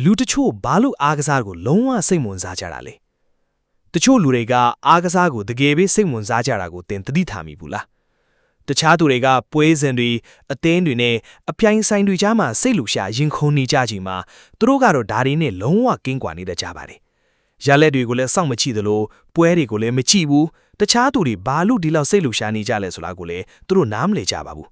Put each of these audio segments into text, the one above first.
လူတချို့ဘာလို့အားကစားကိုလုံးဝစိတ်ဝင်စားကြတာလဲတချို့လူတွေကအားကစားကိုတကယ်ပဲစိတ်ဝင်စားကြတာကိုသင်သတိထားမိဘူးလားတခြားသူတွေကပွဲစဉ်တွေအသင်းတွေနဲ့အပြိုင်ဆိုင်တွေကြားမှာစိတ်လူရှာရင်ခုန်နေကြချိန်မှာသူတို့ကတော့ဓာရီနဲ့လုံးဝကင်းကွာနေတတ်ကြပါတယ်ရလက်တွေကိုလည်းစောင့်မကြည့်သလိုပွဲတွေကိုလည်းမကြည့်ဘူးတခြားသူတွေဘာလို့ဒီလောက်စိတ်လူရှာနေကြလဲဆိုတာကိုလည်းသူတို့နားမလည်ကြပါဘူး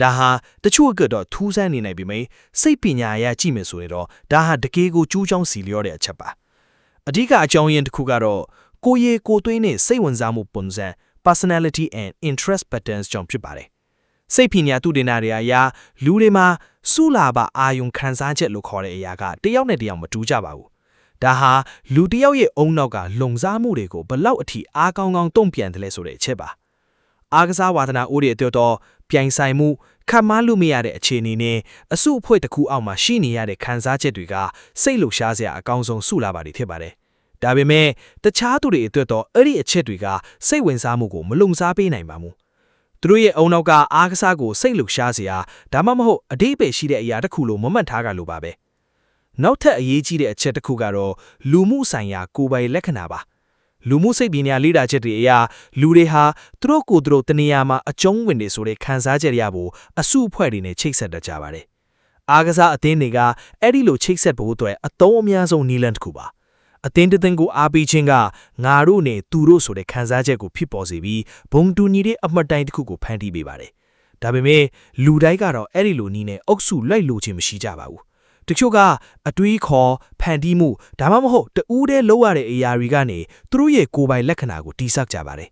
ဒါဟာတချို့ကတော့ထူးဆန်းနေနိုင်ပြီမိစိတ်ပညာအရကြည့်မယ်ဆိုရင်တော့ဒါဟာတကယ်ကိုကျူးကျောင်းစီလျော့တဲ့အချက်ပါအဓိကအကြောင်းရင်းတစ်ခုကတော့ကိုယ်ရေကိုယ်သွေးနဲ့စိတ်ဝင်စားမှုပုံစံ personality and interest patterns ကြောင့်ဖြစ်ပါတယ်စိတ်ပညာသူတင်နာတွေအရာလူတွေမှာစုလာပါအာယုံခံစားချက်လို့ခေါ်တဲ့အရာကတယောက်နဲ့တယောက်မတူကြပါဘူးဒါဟာလူတယောက်ရဲ့အုံနောက်ကလုံစားမှုတွေကိုဘလောက်အထိအားကောင်းကောင်းတုံ့ပြန်တယ်လဲဆိုတဲ့အချက်ပါအားကစားဝါသနာဦးတွေအတွက်တော့ပြိုင်ဆိုင်မှုခံမလို့မရတဲ့အခြေအနေနဲ့အစုအဖွဲ့တစ်ခုအောက်မှာရှိနေရတဲ့ခံစားချက်တွေကစိတ်လှုပ်ရှားစရာအကောင်းဆုံးစုလာပါတယ်ဖြစ်ပါတယ်ဒါပေမဲ့တခြားသူတွေအတွက်တော့အဲ့ဒီအချက်တွေကစိတ်ဝင်စားမှုကိုမလုံစားပေးနိုင်ပါဘူးသူတို့ရဲ့အုံနောက်ကအားကစားကိုစိတ်လှုပ်ရှားစရာဒါမှမဟုတ်အဓိပ္ပာယ်ရှိတဲ့အရာတစ်ခုလို့မမှတ်ထားကြလို့ပါပဲနောက်ထပ်အရေးကြီးတဲ့အချက်တစ်ခုကတော့လူမှုဆိုင်ရာကိုယ်ပိုင်လက္ခဏာပါလူမှုစိတ်ပညာလေ့လာချက်တွေအရလူတွေဟာသူတို့ကိုယ်သူတို့တနေရာမှာအကျုံးဝင်နေဆိုတဲ့ခံစားချက်ရဖို့အစုအဖွဲ့တွေနဲ့ချိတ်ဆက်တတ်ကြပါတယ်အားကစားအသင်းတွေကအဲ့ဒီလိုချိတ်ဆက်ဖို့အတွက်အသုံးအများဆုံးနည်းလမ်းတစ်ခုပါအသင်းတစ်သင်းကိုအားပေးခြင်းကငါတို့နဲ့သူတို့ဆိုတဲ့ခံစားချက်ကိုဖြစ်ပေါ်စေပြီးဘုံတူညီတဲ့အမှတ်တိုင်းတစ်ခုကိုဖန်တီးပေးပါတယ်ဒါပေမဲ့လူတိုင်းကတော့အဲ့ဒီလိုနည်းနဲ့အုပ်စုလိုက်လို့ခြင်းမရှိကြပါဘူးတချို့ကအတွေးခေါ်ဖန်တီးမှုဒါမှမဟုတ်တူးတဲ့လောက်ရတဲ့အရာတွေကနေသူတို့ရဲ့ကိုယ်ပိုင်လက္ခဏာကိုတိဆောက်ကြပါတယ်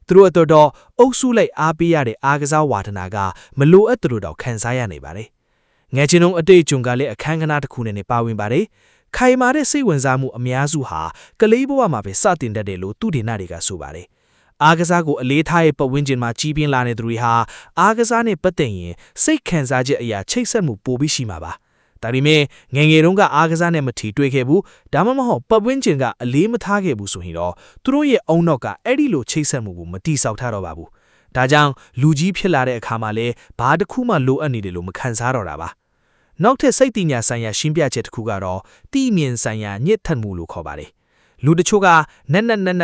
သူတို့အတွက်တော့အုပ်စုလိုက်အားပေးရတဲ့အားကစားဝါဒနာကမလိုအပ်သူတို့တော့ခံစားရနေပါတယ်ငယ်ချင်းတို့အတိတ်ဂျုံကလည်းအခန်းကဏ္ဍတစ်ခုနဲ့ပါဝင်ပါတယ်ခိုင်မာတဲ့စိတ်ဝင်စားမှုအများစုဟာကလေးဘဝမှာပဲစတင်တတ်တယ်လို့သူဒေနာတွေကဆိုပါတယ်အားကစားကိုအလေးထားရဲ့ပတ်ဝန်းကျင်မှာကြီးပြင်းလာတဲ့သူတွေဟာအားကစားနဲ့ပတ်သက်ရင်စိတ်ခံစားချက်အရာချိတ်ဆက်မှုပိုပြီးရှိမှာပါဒါပေမဲ့ငယ်ငယ်တုန်းကအားကစားနဲ့မထီတွေ့ခဲ့ဘူးဒါမှမဟုတ်ပတ်ဝန်းကျင်ကအလေးမထားခဲ့ဘူးဆိုရင်တော့သူတို့ရဲ့အုံနောက်ကအဲ့ဒီလိုချိတ်ဆက်မှုကိုမတိဆောက်ထားတော့ပါဘူးဒါကြောင့်လူကြီးဖြစ်လာတဲ့အခါမှာလည်းဘာတစ်ခုမှလိုအပ်နေတယ်လို့မခံစားတော့တာပါနောက်ထပ်စိတ်ပညာဆိုင်ရာရှင်းပြချက်တစ်ခုကတော့တိမြင်ဆိုင်ရာညှစ်ထက်မှုလို့ခေါ်ပါတယ်လူတချို့ကန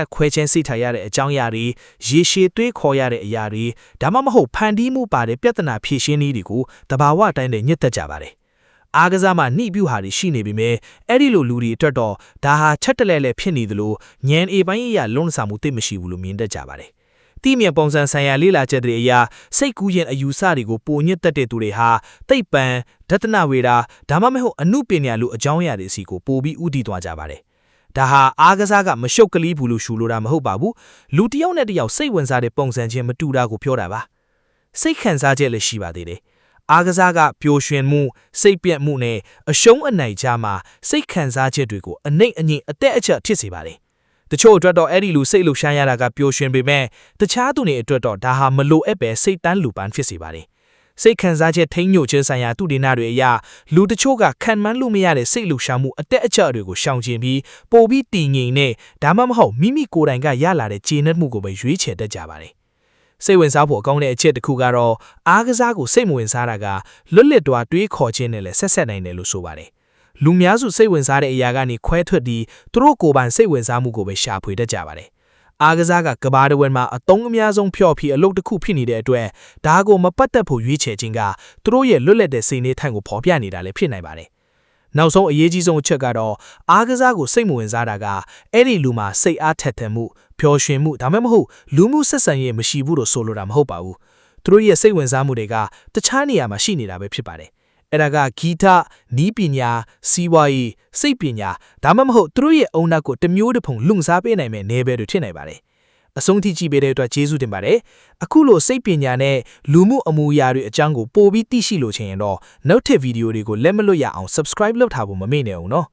က်ခွဲချင်းစိတ်ထားရတဲ့အကြောင်းအရာတွေရေရှည်တွေးခေါ်ရတဲ့အရာတွေဒါမှမဟုတ်ဖန်တီးမှုပါတဲ့ပြဿနာဖြေရှင်းနည်းတွေကိုတဘာဝအတိုင်းနဲ့ညှစ်သက်ကြပါတယ်အားကစားမှာနှိပြုဟာတွေရှိနေပြီမဲ့အဲ့ဒီလိုလူတွေအတွက်တော့ဒါဟာချက်တလဲလဲဖြစ်နေသလိုဉာဏ်အေပိုင်းအရာလုံးဆောင်မှုသိမရှိဘူးလို့မြင်တတ်ကြပါတယ်တိမြင်ပုံစံဆိုင်ရာလေ့လာချက်တွေအရာစိတ်ကူးရင်အယူဆတွေကိုပိုညစ်တတ်တဲ့သူတွေဟာသိပ္ပံဒသနဝေဒဒါမှမဟုတ်အမှုပညာလိုအကြောင်းအရာတွေစီကိုပိုပြီးဥတည်သွားကြပါတယ်ဒါဟာအားကစားကမရှုပ်ကလေးဘူးလို့ရှူလို့တာမဟုတ်ပါဘူးလူတစ်ယောက်နဲ့တစ်ယောက်စိတ်ဝင်စားတဲ့ပုံစံချင်းမတူတာကိုပြောတာပါစိတ်ခံစားချက်လည်းရှိပါသေးတယ်အားကစားကပျော်ရွှင်မှုစိတ်ပြတ်မှုနဲ့အရှုံးအနိုင်ကြားမှာစိတ်ခံစားချက်တွေကိုအနှိမ့်အညင်အသက်အချက်ဖြစ်စေပါတယ်တချို့အတွက်တော့အဲ့ဒီလူစိတ်လှုပ်ရှားရတာကပျော်ရွှင်ပေမဲ့တခြားသူတွေအတွက်တော့ဒါဟာမလိုအပ်ပဲစိတ်တန်းလူပန်းဖြစ်စေပါတယ်စိတ်ခံစားချက်ထိန်းညှို့ခြင်းဆိုင်ရာသူဒေနာတွေအရလူတချို့ကခံမှန်းလို့မရတဲ့စိတ်လှုပ်ရှားမှုအသက်အချက်တွေကိုရှောင်ကျဉ်ပြီးပိုပြီးတည်ငြိမ်နဲ့ဒါမှမဟုတ်မိမိကိုယ်တိုင်ကရလာတဲ့ကျေနပ်မှုကိုပဲရွေးချယ်တတ်ကြပါတယ်စိတ်ဝင်စားဖို့အကောင်းတဲ့အချက်တစ်ခုကတော့အားကစားကိုစိတ်မဝင်စားတာကလွတ်လပ်စွာတွေးခေါ်ခြင်းနဲ့လည်းဆက်ဆက်နိုင်တယ်လို့ဆိုပါတယ်လူများစုစိတ်ဝင်စားတဲ့အရာကနေခွဲထွက်ပြီးသူတို့ကိုယ်ပိုင်စိတ်ဝင်စားမှုကိုပဲရှာဖွေတတ်ကြပါတယ်အားကစားကကဘာတဝက်မှာအသုံးအများဆုံးဖျော့ပြီးအလုပ်တစ်ခုဖြစ်နေတဲ့အတွက်ဒါကိုမပတ်သက်ဖို့ရွေးချယ်ခြင်းကသူတို့ရဲ့လွတ်လပ်တဲ့စိတ်နေထိုင်ကိုဖော်ပြနေတာလည်းဖြစ်နိုင်ပါတယ်နောက်ဆုံးအရေးကြီးဆုံးအချက်ကတော့အားကစားကိုစိတ်မဝင်စားတာကအဲ့ဒီလူမှာစိတ်အားထက်သန်မှုပျော်ရွှင်မှုဒါမှမဟုတ်လူမှုဆက်ဆံရေးမရှိဘူးလို့ဆိုလိုတာမဟုတ်ပါဘူးသူတို့ရဲ့စိတ်ဝင်စားမှုတွေကတခြားနေရာမှာရှိနေတာပဲဖြစ်ပါတယ်အဲ့ဒါကဂီတနီးပညာစီးပွားရေးစိတ်ပညာဒါမှမဟုတ်သူတို့ရဲ့အုံနောက်ကိုတမျိုးတစ်ဖုံလုံစားပေးနိုင်မဲ့နေပဲတွေဖြစ်နိုင်ပါတယ်အဆုံးထိကြည့်ပေးတဲ့အတွက်ကျေးဇူးတင်ပါတယ်အခုလိုစိတ်ပညာနဲ့လူမှုအမူအရာတွေအကြောင်းကိုပိုပြီးသိရှိလို့ချင်ရင်တော့နောက်ထပ်ဗီဒီယိုတွေကိုလက်မလွတ်ရအောင် subscribe လုပ်ထားဖို့မမေ့နဲ့အောင်နော်